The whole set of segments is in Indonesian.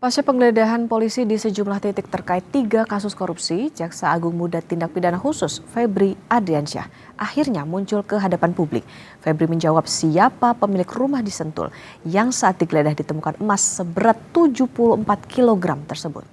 Pasca penggeledahan polisi di sejumlah titik terkait 3 kasus korupsi, Jaksa Agung Muda Tindak Pidana Khusus Febri Adriansyah akhirnya muncul ke hadapan publik. Febri menjawab siapa pemilik rumah di Sentul yang saat digeledah ditemukan emas seberat 74 kg tersebut.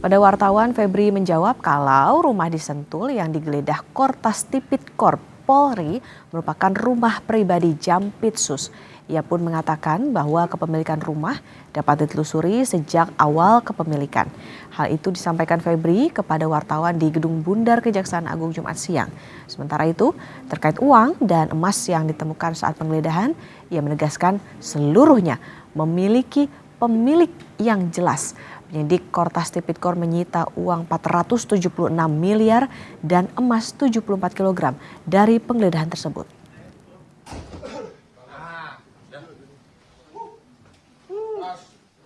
Kepada wartawan, Febri menjawab kalau rumah di Sentul yang digeledah Kortas Tipikor Polri merupakan rumah pribadi Jampitsus. Ia pun mengatakan bahwa kepemilikan rumah dapat ditelusuri sejak awal kepemilikan. Hal itu disampaikan Febri kepada wartawan di Gedung Bundar Kejaksaan Agung Jumat siang. Sementara itu, terkait uang dan emas yang ditemukan saat penggeledahan, ia menegaskan seluruhnya memiliki pemilik yang jelas. Penyidik Kortas Tipikor menyita uang 476 miliar dan emas 74 kg dari penggeledahan tersebut.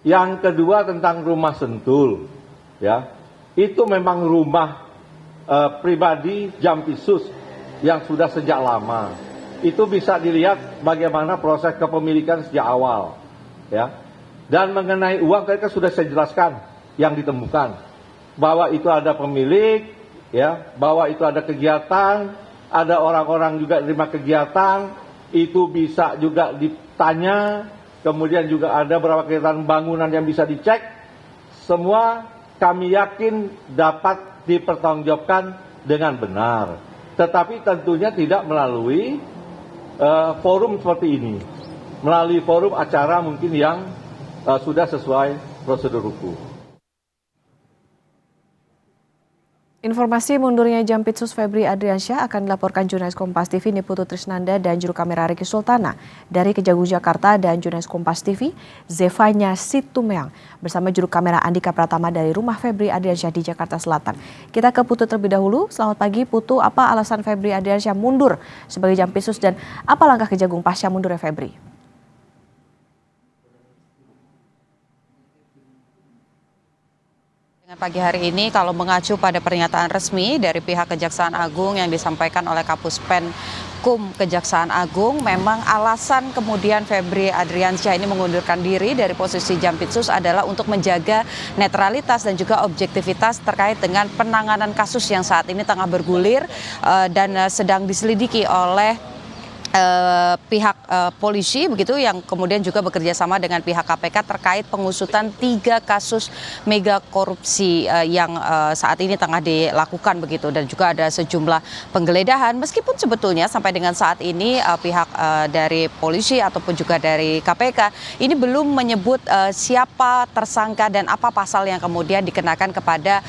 Yang kedua tentang rumah Sentul, ya, itu memang rumah pribadi Jampitsus yang sudah sejak lama. Itu bisa dilihat bagaimana proses kepemilikan sejak awal, ya. Dan mengenai uang tadi kan sudah saya jelaskan yang ditemukan bahwa itu ada pemilik, ya, bahwa itu ada kegiatan, ada orang-orang juga terima kegiatan, itu bisa juga ditanya. Kemudian juga ada beberapa kegiatan bangunan yang bisa dicek. Semua kami yakin dapat dipertanggungjawabkan dengan benar. Tetapi tentunya tidak melalui forum seperti ini. Melalui forum acara mungkin yang sudah sesuai prosedur hukum. Informasi mundurnya Jampitsus Febri Adriansyah akan dilaporkan jurnalis Kompas TV Niputu Trisnanda dan juru kamera Riki Sultana dari Kejagung Jakarta dan jurnalis Kompas TV Zevanya Situmeang bersama juru kamera Andika Pratama dari rumah Febri Adriansyah di Jakarta Selatan. Kita ke Putu terlebih dahulu. Selamat pagi Putu, apa alasan Febri Adriansyah mundur sebagai Jampitsus dan apa langkah Kejagung pasca mundurnya Febri? Pagi hari ini kalau mengacu pada pernyataan resmi dari pihak Kejaksaan Agung yang disampaikan oleh Kapus Penkum Kejaksaan Agung, memang alasan kemudian Febri Adriansyah ini mengundurkan diri dari posisi Jampitsus adalah untuk menjaga netralitas dan juga objektivitas terkait dengan penanganan kasus yang saat ini tengah bergulir dan sedang diselidiki oleh pihak polisi begitu yang kemudian juga bekerja sama dengan pihak KPK terkait pengusutan 3 kasus mega korupsi yang saat ini tengah dilakukan begitu, dan juga ada sejumlah penggeledahan meskipun sebetulnya sampai dengan saat ini pihak dari polisi ataupun juga dari KPK ini belum menyebut siapa tersangka dan apa pasal yang kemudian dikenakan kepada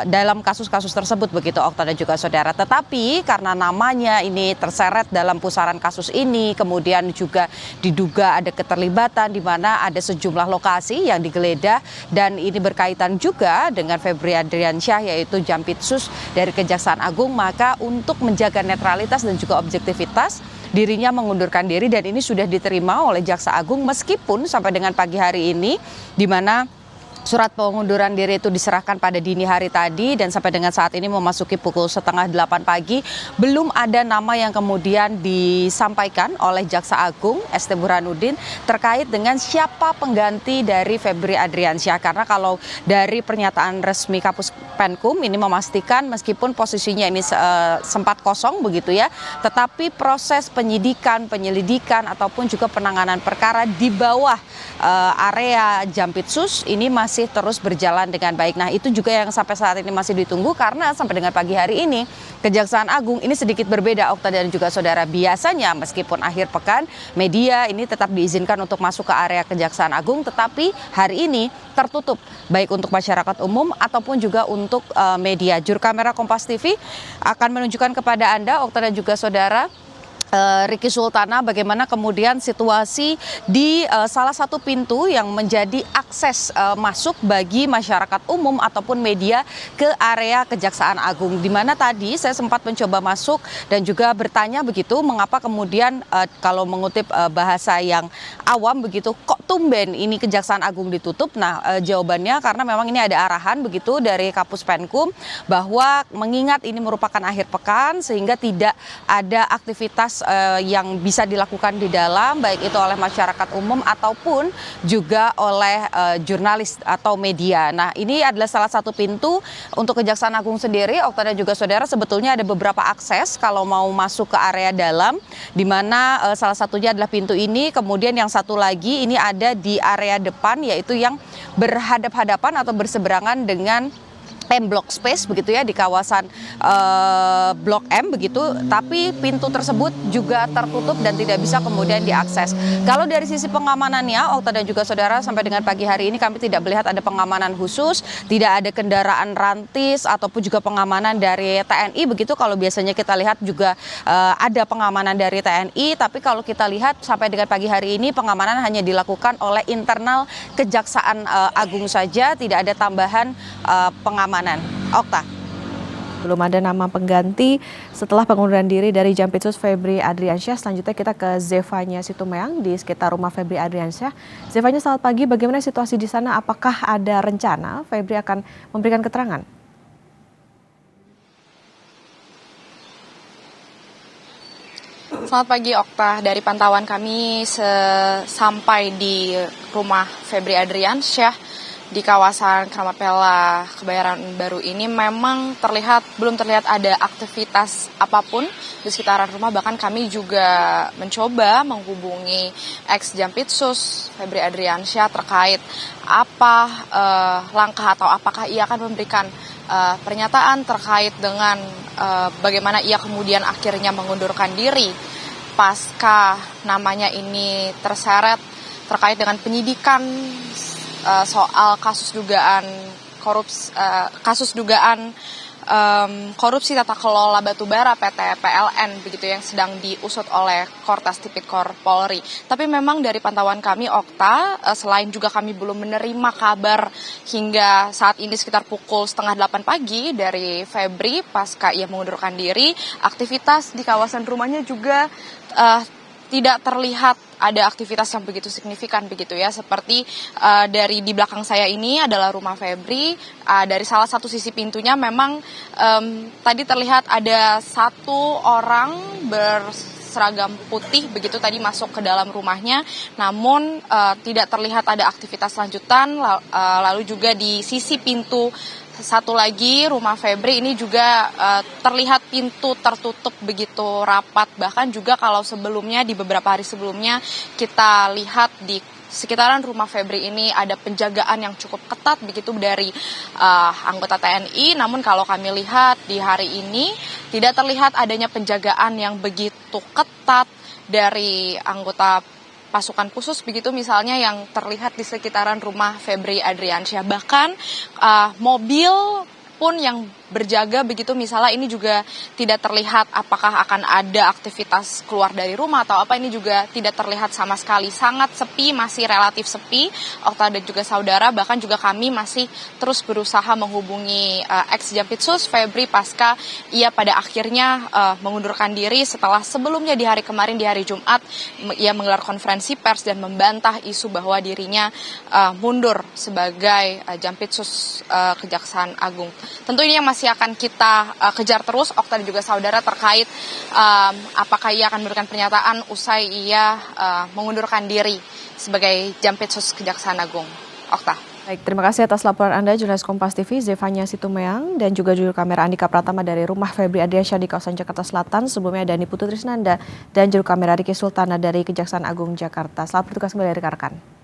dalam kasus-kasus tersebut begitu, Okta dan juga saudara. Tetapi karena namanya ini terseret dalam pusaran kasus ini, kemudian juga diduga ada keterlibatan di mana ada sejumlah lokasi yang digeledah dan ini berkaitan juga dengan Febri Adriansyah yaitu Jampitsus dari Kejaksaan Agung, maka untuk menjaga netralitas dan juga objektivitas dirinya mengundurkan diri dan ini sudah diterima oleh Jaksa Agung meskipun sampai dengan pagi hari ini di mana surat pengunduran diri itu diserahkan pada dini hari tadi dan sampai dengan saat ini memasuki pukul 7:30 pagi belum ada nama yang kemudian disampaikan oleh Jaksa Agung ST Burhanuddin terkait dengan siapa pengganti dari Febri Adriansyah, karena kalau dari pernyataan resmi Kapus Penkum ini memastikan meskipun posisinya ini sempat kosong begitu ya, tetapi proses penyidikan, penyelidikan ataupun juga penanganan perkara di bawah area Jampitsus ini masih terus berjalan dengan baik. Nah, itu juga yang sampai saat ini masih ditunggu karena sampai dengan pagi hari ini Kejaksaan Agung ini sedikit berbeda, Okta dan juga saudara. Biasanya meskipun akhir pekan media ini tetap diizinkan untuk masuk ke area Kejaksaan Agung, tetapi hari ini tertutup baik untuk masyarakat umum ataupun juga untuk media. Juru kamera Kompas TV akan menunjukkan kepada Anda, Okta dan juga saudara, Riki Sultana, bagaimana kemudian situasi di salah satu pintu yang menjadi akses masuk bagi masyarakat umum ataupun media ke area Kejaksaan Agung, di mana tadi saya sempat mencoba masuk dan juga bertanya begitu mengapa kemudian kalau mengutip bahasa yang awam begitu, kok tumben ini Kejaksaan Agung ditutup. Nah, jawabannya karena memang ini ada arahan begitu dari Kapus Penkum bahwa mengingat ini merupakan akhir pekan sehingga tidak ada aktivitas aktivitas yang bisa dilakukan di dalam, baik itu oleh masyarakat umum ataupun juga oleh jurnalis atau media. Nah, ini adalah salah satu pintu untuk Kejaksaan Agung sendiri. Okta dan juga saudara, sebetulnya ada beberapa akses kalau mau masuk ke area dalam, di mana salah satunya adalah pintu ini. Kemudian yang satu lagi ini ada di area depan, yaitu yang berhadap-hadapan atau berseberangan dengan M Block Space begitu ya, di kawasan Blok M begitu, tapi pintu tersebut juga tertutup dan tidak bisa kemudian diakses. Kalau dari sisi pengamanannya, Okta dan juga saudara, sampai dengan pagi hari ini kami tidak melihat ada pengamanan khusus, tidak ada kendaraan rantis ataupun juga pengamanan dari TNI begitu. Kalau biasanya kita lihat juga ada pengamanan dari TNI, tapi kalau kita lihat sampai dengan pagi hari ini pengamanan hanya dilakukan oleh internal Kejaksaan Agung saja, tidak ada tambahan pengamanan. Okta. Belum ada nama pengganti setelah pengunduran diri dari Jampitsus Febri Adriansyah. Selanjutnya kita ke Zevanya Situmeang di sekitar rumah Febri Adriansyah. Zevanya, selamat pagi. Bagaimana situasi di sana? Apakah ada rencana Febri akan memberikan keterangan? Selamat pagi Okta, dari pantauan kami sampai di rumah Febri Adriansyah di kawasan Kramat Pela Kebayoran Baru ini memang belum terlihat ada aktivitas apapun di sekitaran rumah. Bahkan kami juga mencoba menghubungi ex Jampitsus Febri Adriansyah terkait apa langkah atau apakah ia akan memberikan pernyataan terkait dengan bagaimana ia kemudian akhirnya mengundurkan diri pasca namanya ini terseret terkait dengan penyidikan soal kasus dugaan korupsi tata kelola batubara PT PLN begitu yang sedang diusut oleh Kortas Tipikor Polri. Tapi memang dari pantauan kami Okta, selain juga kami belum menerima kabar hingga saat ini sekitar pukul 7:30 pagi dari Febri pasca ia mengundurkan diri, aktivitas di kawasan rumahnya juga tidak terlihat ada aktivitas yang begitu signifikan begitu ya, seperti dari di belakang saya ini adalah rumah Febri. Dari salah satu sisi pintunya memang tadi terlihat ada satu orang berseragam putih begitu tadi masuk ke dalam rumahnya, namun tidak terlihat ada aktivitas lanjutan. Lalu juga di sisi pintu satu lagi rumah Febri ini juga terlihat pintu tertutup begitu rapat. Bahkan juga kalau sebelumnya di beberapa hari sebelumnya kita lihat di sekitaran rumah Febri ini ada penjagaan yang cukup ketat begitu dari anggota TNI. Namun kalau kami lihat di hari ini tidak terlihat adanya penjagaan yang begitu ketat dari anggota pasukan khusus begitu misalnya yang terlihat di sekitaran rumah Febri Adriansyah. Bahkan mobil pun yang berjaga begitu misalnya ini juga tidak terlihat apakah akan ada aktivitas keluar dari rumah atau apa, ini juga tidak terlihat sama sekali, sangat sepi, masih relatif sepi Okta dan juga saudara. Bahkan juga kami masih terus berusaha menghubungi ex Jampitsus Febri pasca ia pada akhirnya mengundurkan diri setelah sebelumnya di hari kemarin di hari Jumat ia menggelar konferensi pers dan membantah isu bahwa dirinya mundur sebagai Jampitsus Kejaksaan Agung. Tentu ini yang masih akan kita kejar terus Okta dan juga saudara terkait apakah ia akan memberikan pernyataan usai ia mengundurkan diri sebagai Jampitsus Kejaksaan Agung. Okta. Baik, terima kasih atas laporan Anda, jurnalis Kompas TV Zevanya Situmeang, dan juga juru kamera Andika Pratama dari rumah Febri Adriansyah di kawasan Jakarta Selatan. Sebelumnya Dani Putu Trisnanda dan juru kamera Riki Sultana dari Kejaksaan Agung Jakarta. Selamat bertugas kembali rekan-rekan.